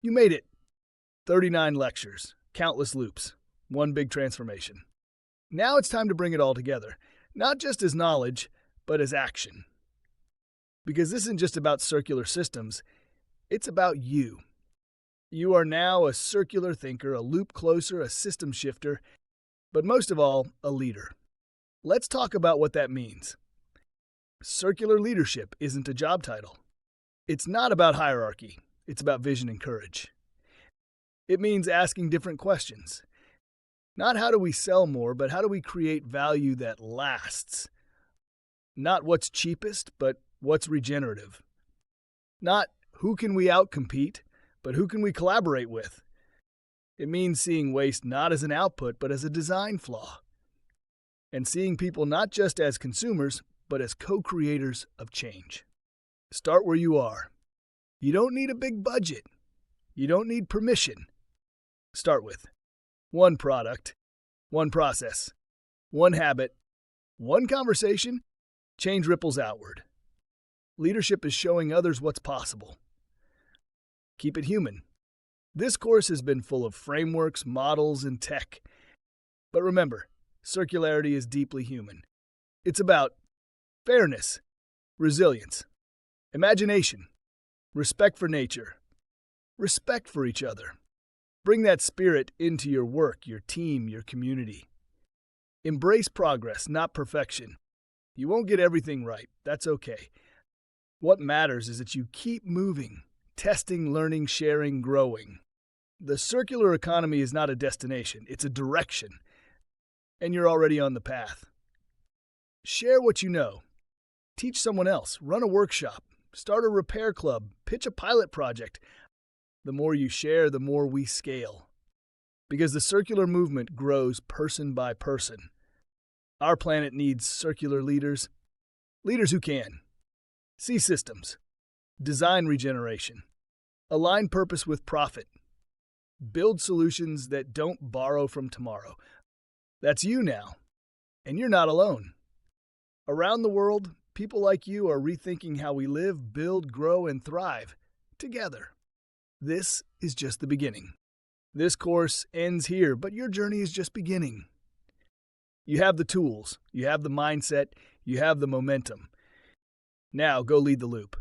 You made it. 39 lectures, countless loops, one big transformation. Now it's time to bring it all together, not just as knowledge, but as action. Because this isn't just about circular systems, it's about you. You are now a circular thinker, a loop closer, a system shifter, but most of all, a leader. Let's talk about what that means. Circular leadership isn't a job title. It's not about hierarchy. It's about vision and courage. It means asking different questions. Not how do we sell more, but how do we create value that lasts? Not what's cheapest, but what's regenerative. Not who can we outcompete, but who can we collaborate with. It means seeing waste not as an output, but as a design flaw. And seeing people not just as consumers, but as co-creators of change. Start where you are. You don't need a big budget. You don't need permission. Start with one product, one process, one habit, one conversation. Change ripples outward. Leadership is showing others what's possible. Keep it human. This course has been full of frameworks, models, and tech. But remember, circularity is deeply human. It's about fairness, resilience, imagination, respect for nature, respect for each other. Bring that spirit into your work, your team, your community. Embrace progress, not perfection. You won't get everything right. That's okay. What matters is that you keep moving, testing, learning, sharing, growing. The circular economy is not a destination, it's a direction. And you're already on the path. Share what you know. Teach someone else. Run a workshop. Start a repair club. Pitch a pilot project. The more you share, the more we scale. Because the circular movement grows person by person. Our planet needs circular leaders. Leaders who can see systems, design regeneration, align purpose with profit, build solutions that don't borrow from tomorrow. That's you now, and you're not alone. Around the world, people like you are rethinking how we live, build, grow, and thrive together. This is just the beginning. This course ends here, but your journey is just beginning. You have the tools, you have the mindset, you have the momentum. Now go lead the loop.